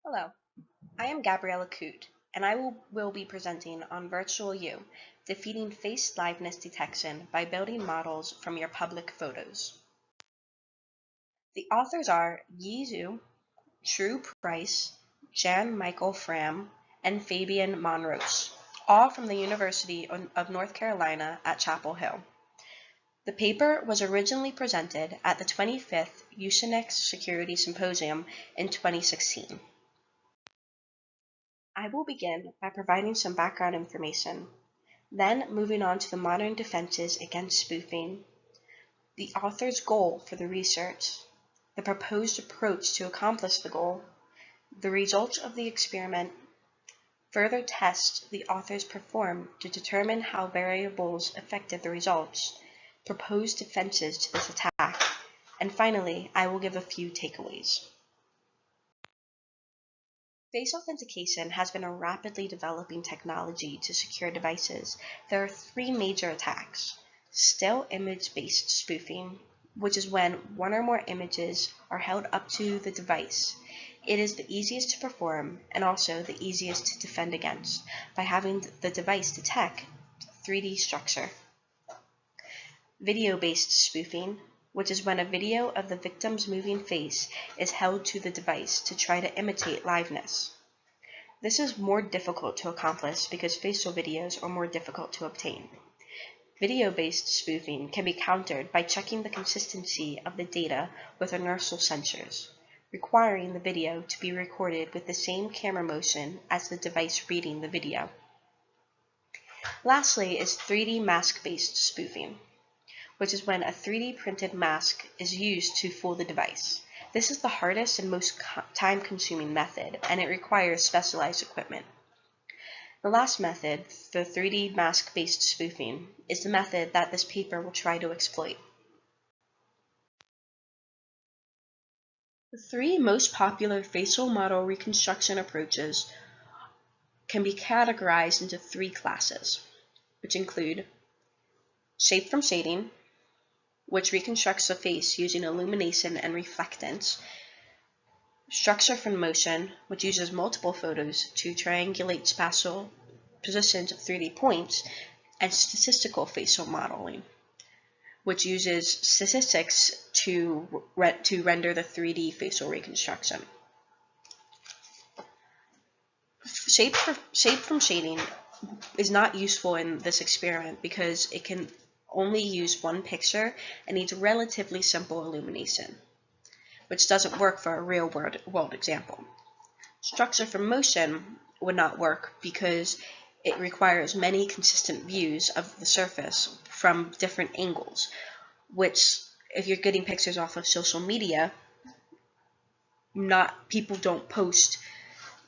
Hello, I am Gabriella Coote, and I will be presenting on Virtual U, defeating face liveness detection by building models from your public photos. The authors are Yi Zhu, True Price, Jan Michael Fram, and Fabian Monros, all from the University of North Carolina at Chapel Hill. The paper was originally presented at the 25th Usenix Security Symposium in 2016. I will begin by providing some background information, then moving on to the modern defenses against spoofing, the author's goal for the research, the proposed approach to accomplish the goal, the results of the experiment, further tests the authors performed to determine how variables affected the results, proposed defenses to this attack, and finally, I will give a few takeaways. Face authentication has been a rapidly developing technology to secure devices. There are three major attacks. Still image-based spoofing, which is when one or more images are held up to the device. It is the easiest to perform and also the easiest to defend against by having the device detect 3D structure. Video-based spoofing, which is when a video of the victim's moving face is held to the device to try to imitate liveness. This is more difficult to accomplish because facial videos are more difficult to obtain. Video-based spoofing can be countered by checking the consistency of the data with inertial sensors, requiring the video to be recorded with the same camera motion as the device reading the video. Lastly is 3D mask-based spoofing, which is when a 3D printed mask is used to fool the device. This is the hardest and most time-consuming method, and it requires specialized equipment. The last method, the 3D mask-based spoofing, is the method that this paper will try to exploit. The three most popular facial model reconstruction approaches can be categorized into three classes, which include shape from shading, which reconstructs the face using illumination and reflectance, structure from motion, which uses multiple photos to triangulate spatial positions of 3D points, and statistical facial modeling, which uses statistics to render the 3D facial reconstruction. Shape from shading is not useful in this experiment because it can only use one picture and needs relatively simple illumination, which doesn't work for a real world example. Structure from motion would not work because it requires many consistent views of the surface from different angles, which if you're getting pictures off of social media, people don't post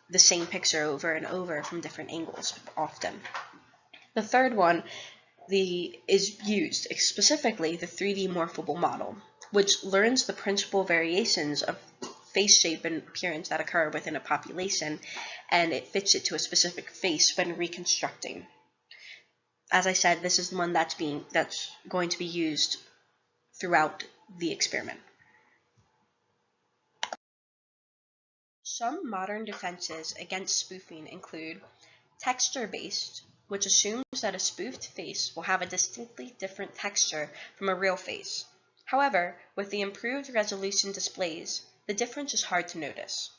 the same picture over and over from different angles often. The third one is used, specifically the 3D morphable model, which learns the principal variations of face shape and appearance that occur within a population, and it fits it to a specific face when reconstructing. As I said, this is the one that's going to be used throughout the experiment. Some modern defenses against spoofing include texture-based, which assumes that a spoofed face will have a distinctly different texture from a real face. However, with the improved resolution displays, the difference is hard to notice.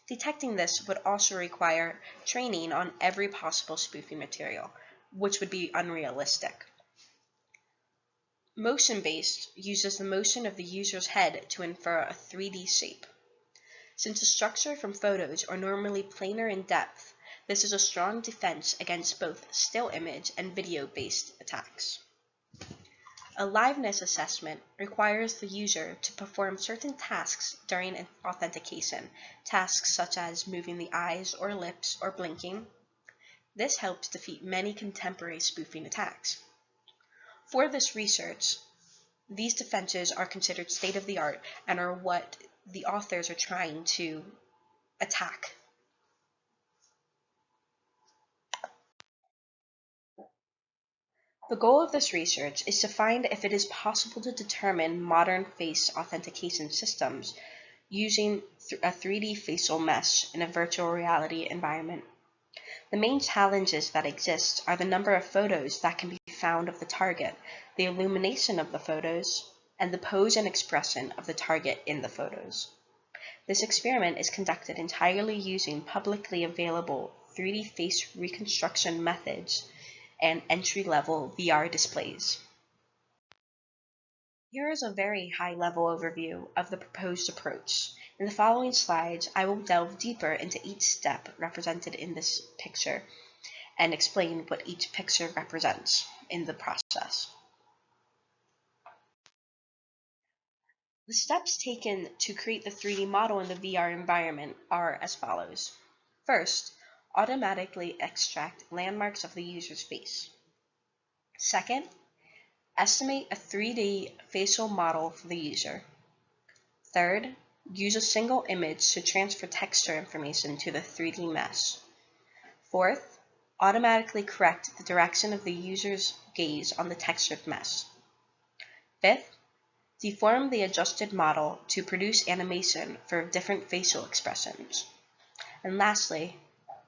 Detecting this would also require training on every possible spoofing material, which would be unrealistic. Motion-based uses the motion of the user's head to infer a 3D shape. Since the structure from photos are normally planar in depth, this is a strong defense against both still image and video-based attacks. A liveness assessment requires the user to perform certain tasks during an authentication, tasks such as moving the eyes or lips or blinking. This helps defeat many contemporary spoofing attacks. For this research, these defenses are considered state-of-the-art and are what the authors are trying to attack. The goal of this research is to find if it is possible to determine modern face authentication systems using a 3D facial mesh in a virtual reality environment. The main challenges that exist are the number of photos that can be found of the target, the illumination of the photos, and the pose and expression of the target in the photos. This experiment is conducted entirely using publicly available 3D face reconstruction methods and entry-level VR displays. Here is a very high-level overview of the proposed approach. In the following slides, I will delve deeper into each step represented in this picture and explain what each picture represents in the process. The steps taken to create the 3D model in the VR environment are as follows. First, automatically extract landmarks of the user's face. Second, estimate a 3D facial model for the user. Third, use a single image to transfer texture information to the 3D mesh. Fourth, automatically correct the direction of the user's gaze on the textured mesh. Fifth, deform the adjusted model to produce animation for different facial expressions. And lastly,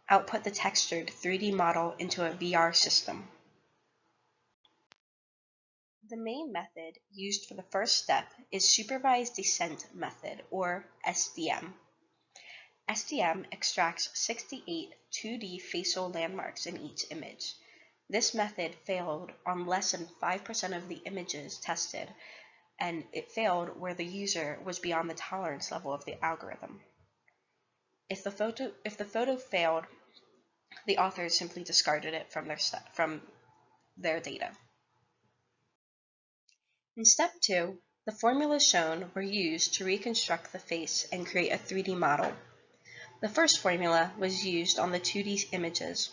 output the textured 3D model into a VR system. The main method used for the first step is Supervised Descent Method, or SDM. SDM extracts 68 2D facial landmarks in each image. This method failed on less than 5% of the images tested, and it failed where the user was beyond the tolerance level of the algorithm. If the photo failed, the authors simply discarded it from their data. In step 2, the formulas shown were used to reconstruct the face and create a 3D model. The first formula was used on the 2D images,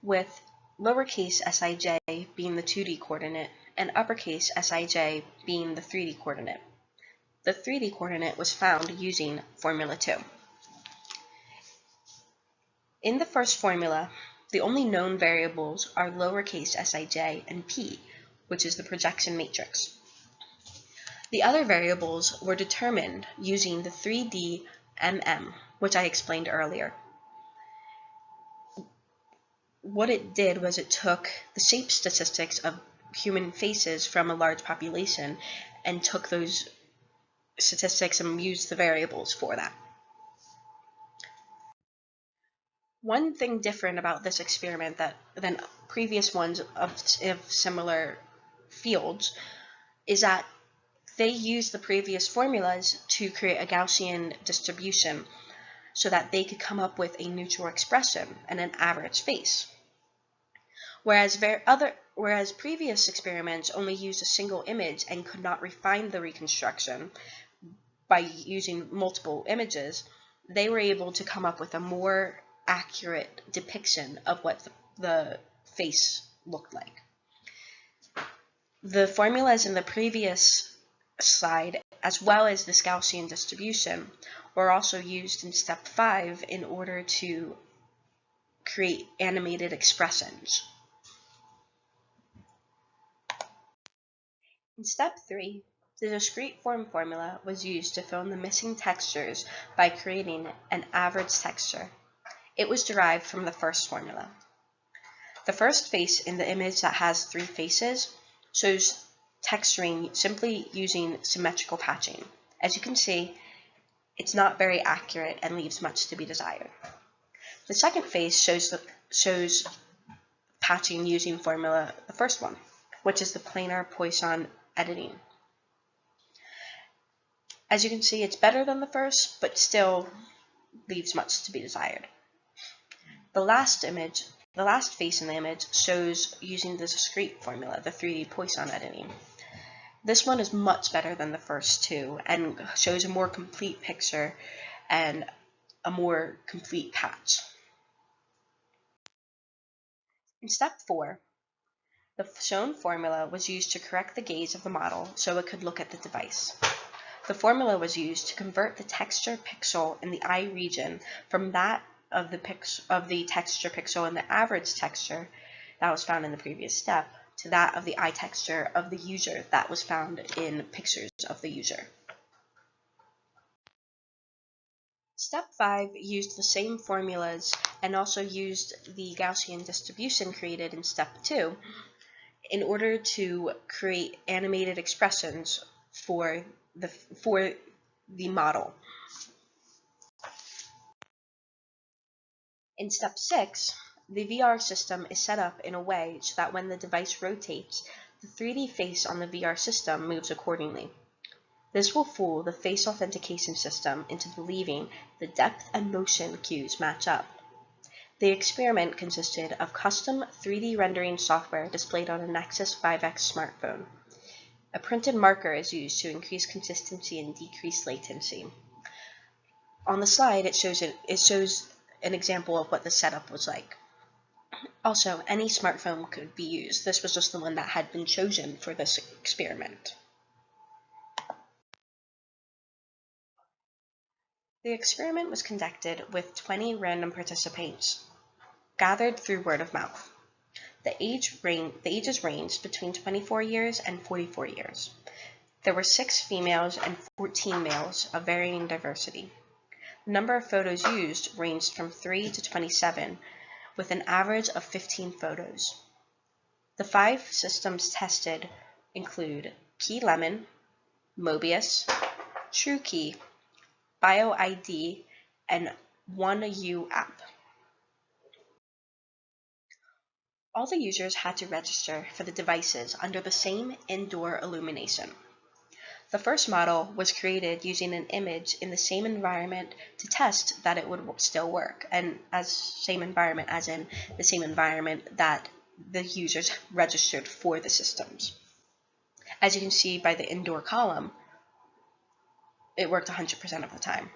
with lowercase sij being the 2D coordinate and uppercase Sij being the 3D coordinate. The 3D coordinate was found using Formula 2. In the first formula, the only known variables are lowercase Sij and p, which is the projection matrix. The other variables were determined using the 3D which I explained earlier. What it did was it took the shape statistics of human faces from a large population and took those statistics and used the variables for that. One thing different about this experiment than previous ones of similar fields is that they used the previous formulas to create a Gaussian distribution so that they could come up with a neutral expression and an average face. Whereas previous experiments only used a single image and could not refine the reconstruction by using multiple images, they were able to come up with a more accurate depiction of what the face looked like. The formulas in the previous slide, as well as this Gaussian distribution, were also used in step 5 in order to create animated expressions. In step 3, the discrete form formula was used to fill in the missing textures by creating an average texture. It was derived from the first formula. The first face in the image that has 3 faces shows texturing simply using symmetrical patching. As you can see, it's not very accurate and leaves much to be desired. The second face shows patching using formula, the first one, which is the planar Poisson editing. As you can see, it's better than the first, but still leaves much to be desired. The last face in the image shows using the discrete formula, the 3D Poisson editing. This one is much better than the first two and shows a more complete picture and a more complete patch. In step 4, the shown formula was used to correct the gaze of the model so it could look at the device. The formula was used to convert the texture pixel in the eye region from that of the texture pixel in the average texture that was found in the previous step to that of the eye texture of the user that was found in pictures of the user. Step 5 used the same formulas and also used the Gaussian distribution created in Step 2 in order to create animated expressions for the model. In Step 6, the VR system is set up in a way so that when the device rotates, the 3D face on the VR system moves accordingly. This will fool the face authentication system into believing the depth and motion cues match up. The experiment consisted of custom 3D rendering software displayed on a Nexus 5X smartphone. A printed marker is used to increase consistency and decrease latency. On the slide, it shows an example of what the setup was like. Also, any smartphone could be used. This was just the one that had been chosen for this experiment. The experiment was conducted with 20 random participants, gathered through word of mouth. The ages ranged between 24 years and 44 years. There were 6 females and 14 males of varying diversity. The number of photos used ranged from 3 to 27, with an average of 15 photos. The 5 systems tested include Key Lemon, Mobius, TrueKey, BioID, and OneU app. All the users had to register for the devices under the same indoor illumination. The first model was created using an image in the same environment to test that it would still work, and as same environment as in the same environment that the users registered for the systems. As you can see by the indoor column, it worked 100% of the time.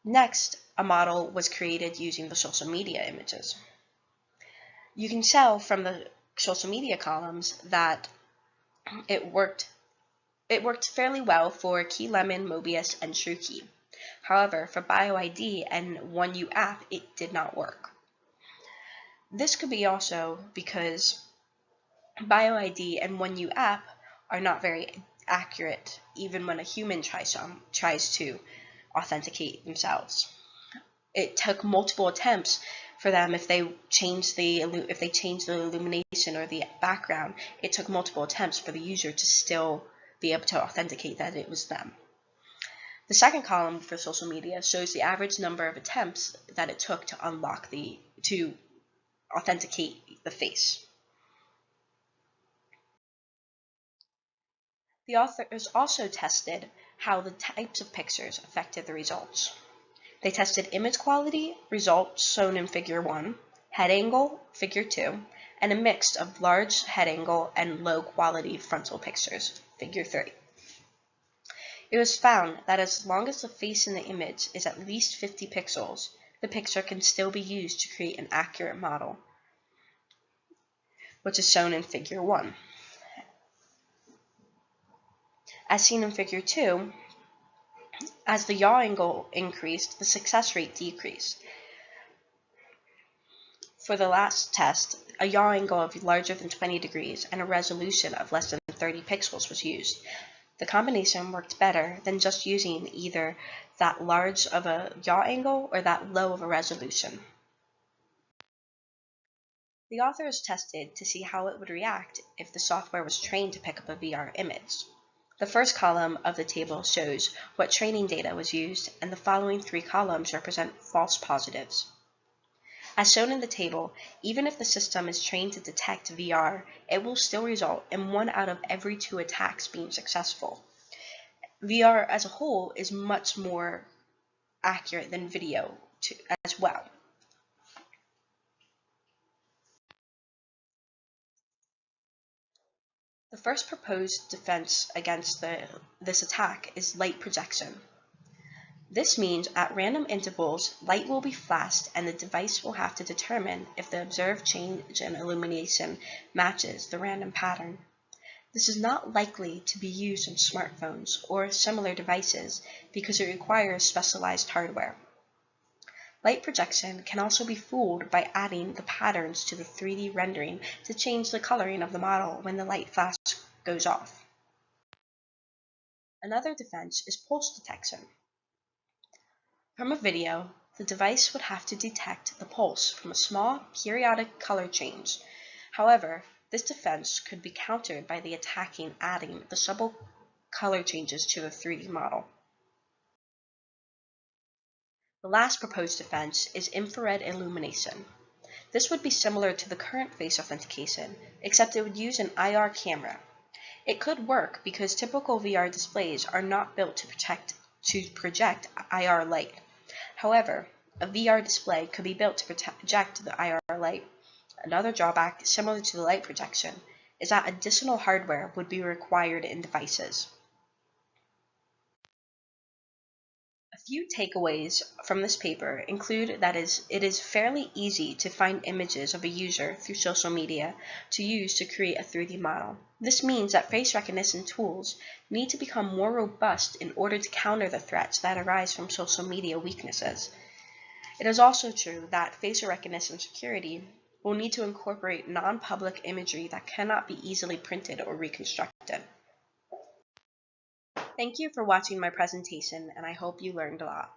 Next, a model was created using the social media images. You can tell from the social media columns that it worked fairly well for Key Lemon, Mobius, and TrueKey. However, for BioID and OneU app, it did not work. This could be also because BioID and OneU app are not very accurate, even when a human tries to authenticate themselves. It took multiple attempts for them. If they changed the illumination or the background, it took multiple attempts for the user to still be able to authenticate that it was them. The second column for social media shows the average number of attempts that it took to authenticate the face. The authors also tested how the types of pictures affected the results. They tested image quality, results shown in Figure 1, head angle, Figure 2, and a mix of large head angle and low quality frontal pictures, Figure 3. It was found that as long as the face in the image is at least 50 pixels, the picture can still be used to create an accurate model, which is shown in Figure 1. As seen in Figure 2, as the yaw angle increased, the success rate decreased. For the last test, a yaw angle of larger than 20 degrees and a resolution of less than 30 pixels was used. The combination worked better than just using either that large of a yaw angle or that low of a resolution. The authors tested to see how it would react if the software was trained to pick up a VR image. The first column of the table shows what training data was used, and the following 3 columns represent false positives. As shown in the table, even if the system is trained to detect VR, it will still result in 1 out of every 2 attacks being successful. VR as a whole is much more accurate than video as well. The first proposed defense against this attack is light projection. This means at random intervals, light will be flashed and the device will have to determine if the observed change in illumination matches the random pattern. This is not likely to be used in smartphones or similar devices because it requires specialized hardware. Light projection can also be fooled by adding the patterns to the 3D rendering to change the coloring of the model when the light flash goes off. Another defense is pulse detection. From a video, the device would have to detect the pulse from a small, periodic color change. However, this defense could be countered by the attacking adding the subtle color changes to the 3D model. The last proposed defense is infrared illumination. This would be similar to the current face authentication, except it would use an IR camera. It could work because typical VR displays are not built to project IR light. However, a VR display could be built to project the IR light. Another drawback, similar to the light projection, is that additional hardware would be required in devices. A few takeaways from this paper include that it is fairly easy to find images of a user through social media to use to create a 3D model. This means that face recognition tools need to become more robust in order to counter the threats that arise from social media weaknesses. It is also true that facial recognition security will need to incorporate non-public imagery that cannot be easily printed or reconstructed. Thank you for watching my presentation, and I hope you learned a lot.